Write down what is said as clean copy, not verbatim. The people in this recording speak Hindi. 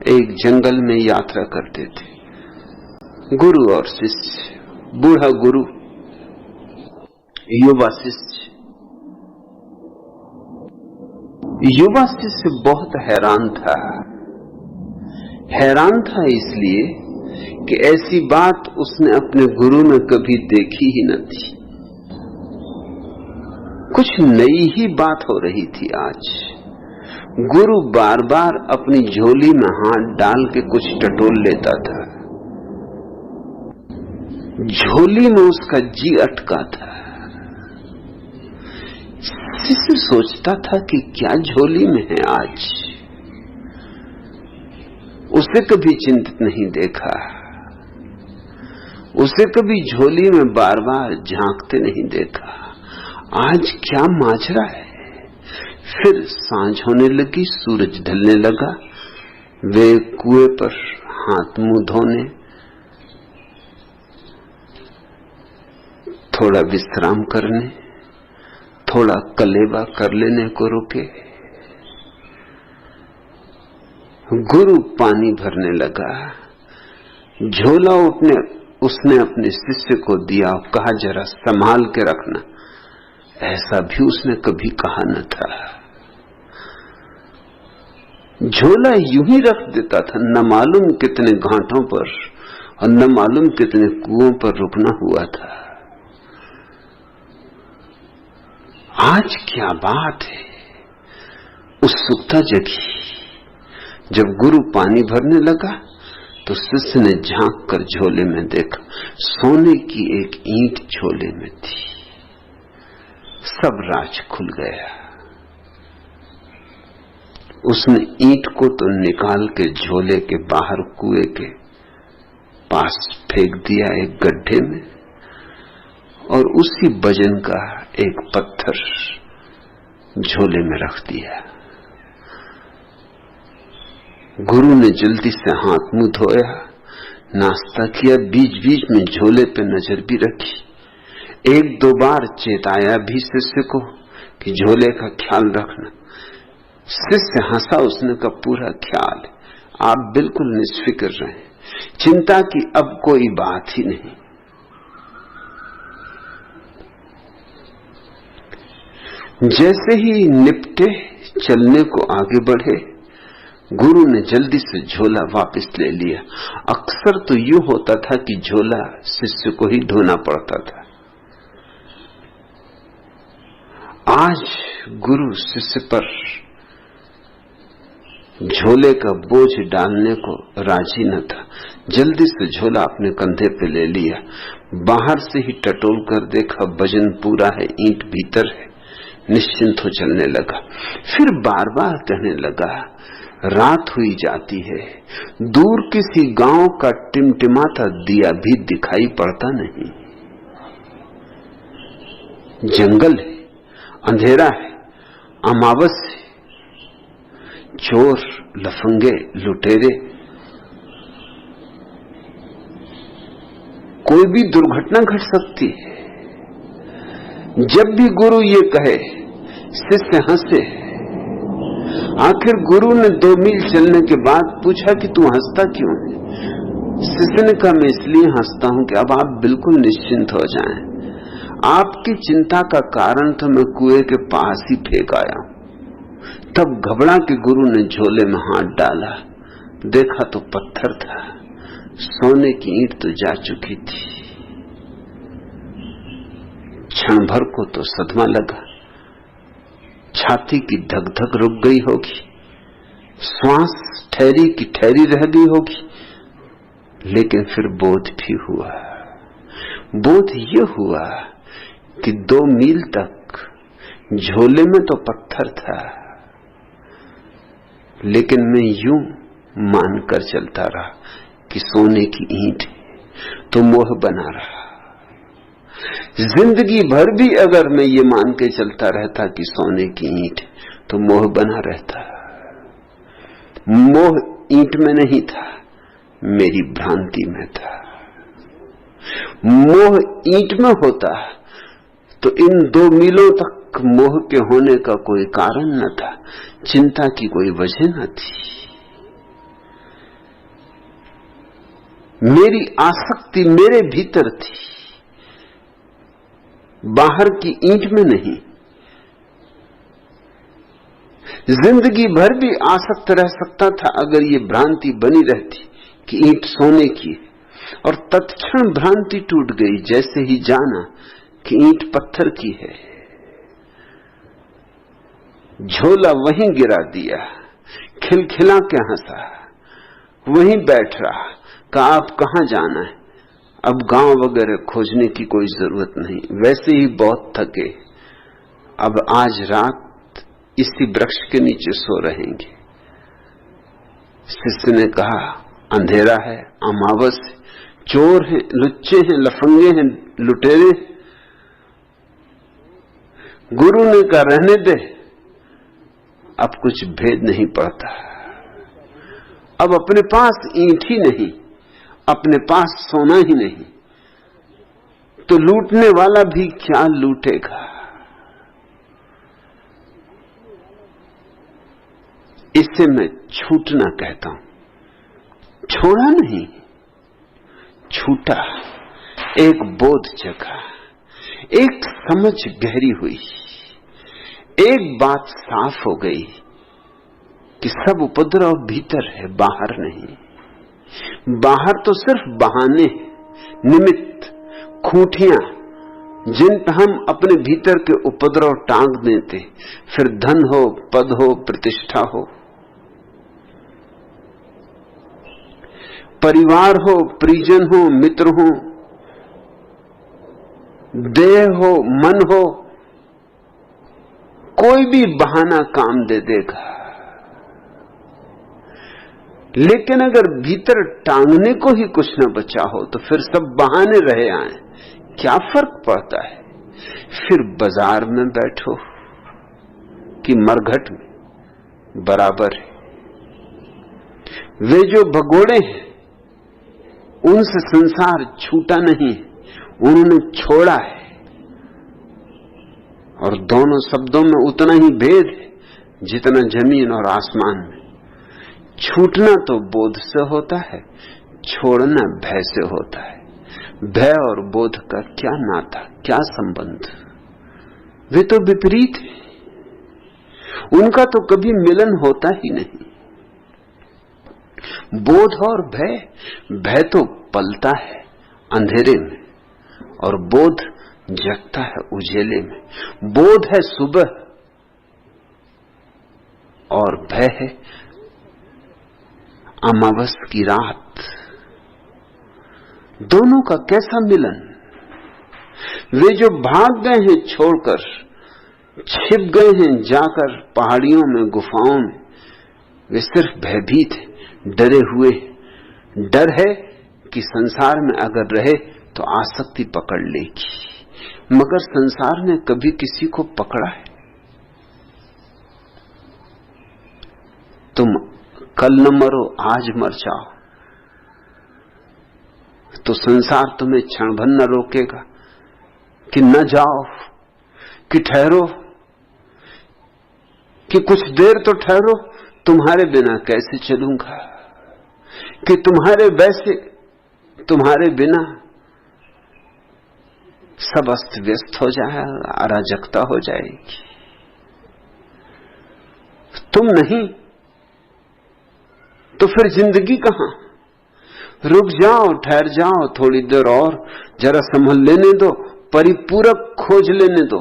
एक जंगल में यात्रा करते थे, गुरु और शिष्य, बूढ़ा गुरु, युवा शिष्य। युवा शिष्य बहुत हैरान था इसलिए कि ऐसी बात उसने अपने गुरु में कभी देखी ही न थी। कुछ नई ही बात हो रही थी आज। गुरु बार बार अपनी झोली में हाथ डाल के कुछ टटोल लेता था। झोली में उसका जी अटका था। शिष्य सोचता था कि क्या झोली में है आज। उसे कभी चिंतित नहीं देखा, उसे कभी झोली में बार बार झांकते नहीं देखा। आज क्या माजरा है। फिर सांझ होने लगी, सूरज ढलने लगा। वे कुएं पर हाथ मुंह धोने, थोड़ा विश्राम करने, थोड़ा कलेवा कर लेने को रुके। गुरु पानी भरने लगा। झोला उसने अपने शिष्य को दिया और कहा, जरा संभाल के रखना। ऐसा भी उसने कभी कहा न था। झोला यूं ही रख देता था, न मालूम कितने घाटों पर और न मालूम कितने कुओं पर रुकना हुआ था। आज क्या बात है। उत्सुकता जगी। जब गुरु पानी भरने लगा तो शिष्य ने झांक कर झोले में देखा। सोने की एक ईंट झोले में थी। सब राज खुल गया। उसने ईंट को तो निकाल के झोले के बाहर कुएं के पास फेंक दिया एक गड्ढे में, और उसी वजन का एक पत्थर झोले में रख दिया। गुरु ने जल्दी से हाथ मुंह धोया, नाश्ता किया, बीच बीच में झोले पे नजर भी रखी। एक दो बार चेताया भी शिष्य को कि झोले का ख्याल रखना। शिष्य हंसा। उसने कहा, पूरा ख्याल, आप बिल्कुल निष्फिक्र रहें, चिंता की अब कोई बात ही नहीं। जैसे ही निपटे, चलने को आगे बढ़े, गुरु ने जल्दी से झोला वापस ले लिया। अक्सर तो यूं होता था कि झोला शिष्य को ही ढोना पड़ता था। आज गुरु शिष्य पर झोले का बोझ डालने को राजी न था। जल्दी से झोला अपने कंधे पे ले लिया। बाहर से ही टटोल कर देखा, वजन पूरा है, ईंट भीतर है। निश्चिंत हो चलने लगा। फिर बार बार कहने लगा, रात हुई जाती है, दूर किसी गांव का टिमटिमाता दिया भी दिखाई पड़ता नहीं। जंगल है, अंधेरा है, अमावस है, चोर, लफंगे, लुटेरे, कोई भी दुर्घटना घट सकती है। जब भी गुरु ये कहे, शिष्य हंसे। आखिर गुरु ने 2 मील चलने के बाद पूछा कि तू हंसता क्यों है? शिष्य ने कहा, मैं इसलिए हंसता हूं कि अब आप बिल्कुल निश्चिंत हो जाएं। आपकी चिंता का कारण तो मैं कुएं के पास ही फेंक आया हूं। तब घबरा के गुरु ने झोले में हाथ डाला, देखा तो पत्थर था। सोने की ईंट तो जा चुकी थी। क्षण भर को तो सदमा लगा। छाती की धक धक रुक गई होगी, श्वास ठहरी की ठहरी रह गई होगी, लेकिन फिर बोध भी हुआ। बोध ये हुआ कि 2 मील तक झोले में तो पत्थर था, लेकिन मैं यूं मानकर चलता रहा कि सोने की ईंट, तो मोह बना रहा। जिंदगी भर भी अगर मैं ये मान के चलता रहता कि सोने की ईंट, तो मोह बना रहता। मोह ईंट में नहीं था, मेरी भ्रांति में था। मोह ईंट में होता तो इन 2 मीलों तक मोह के होने का कोई कारण न था, चिंता की कोई वजह न थी। मेरी आसक्ति मेरे भीतर थी, बाहर की ईंट में नहीं। जिंदगी भर भी आसक्त रह सकता था अगर ये भ्रांति बनी रहती कि ईंट सोने की है, और तत्क्षण भ्रांति टूट गई जैसे ही जाना कि ईंट पत्थर की है। झोला वहीं गिरा दिया, खिलखिला के हंसा, वहीं बैठ रहा, कहा अब कहां जाना है, अब गांव वगैरह खोजने की कोई जरूरत नहीं, वैसे ही बहुत थके, अब आज रात इसी वृक्ष के नीचे सो रहेंगे। शिष्य ने कहा अंधेरा है, अमावस है, चोर हैं, लुच्चे हैं, लफंगे हैं, लुटेरे। गुरु ने कहा रहने दे, अब कुछ भेद नहीं पड़ता, अब अपने पास ईंट ही नहीं, अपने पास सोना ही नहीं, तो लूटने वाला भी क्या लूटेगा। इससे मैं छूटना कहता हूं, छोड़ा नहीं, छूटा। एक बोध जगा, एक समझ गहरी हुई, एक बात साफ हो गई कि सब उपद्रव भीतर है, बाहर नहीं। बाहर तो सिर्फ बहाने, निमित्त, खूंटियां जिन पर हम अपने भीतर के उपद्रव टांग देते, फिर धन हो, पद हो, प्रतिष्ठा हो, परिवार हो, परिजन हो, मित्र हो, देह हो, मन हो, कोई भी बहाना काम दे देगा। लेकिन अगर भीतर टांगने को ही कुछ न बचा हो तो फिर सब बहाने रहे आए, क्या फर्क पड़ता है। फिर बाजार में बैठो कि मरघट में, बराबर है। वे जो भगोड़े हैं उनसे संसार छूटा नहीं, उन्होंने छोड़ा है, और दोनों शब्दों में उतना ही भेद है जितना जमीन और आसमान में। छूटना तो बोध से होता है, छोड़ना भय से होता है। भय और बोध का क्या नाता, क्या संबंध, वे तो विपरीत है, उनका तो कभी मिलन होता ही नहीं। बोध और भय, भय तो पलता है अंधेरे में और बोध जगता है उजेले में। बोध है सुबह और भय है अमावस की रात। दोनों का कैसा मिलन। वे जो भाग गए हैं छोड़कर, छिप गए हैं जाकर पहाड़ियों में, गुफाओं में, वे सिर्फ भयभीत हैं, डरे हुए। डर है कि संसार में अगर रहे तो आसक्ति पकड़ लेगी, मगर संसार ने कभी किसी को पकड़ा है? तुम कल न मरो, आज मर जाओ तो संसार तुम्हें क्षण भर न रोकेगा कि न जाओ, कि ठहरो, कि कुछ देर तो ठहरो, तुम्हारे बिना कैसे चलूंगा, कि तुम्हारे बिना सब अस्त व्यस्त हो जाएगा, अराजकता हो जाएगी। तुम नहीं तो फिर जिंदगी कहां। रुक जाओ, ठहर जाओ, थोड़ी देर और जरा संभल लेने दो, परिपूरक खोज लेने दो।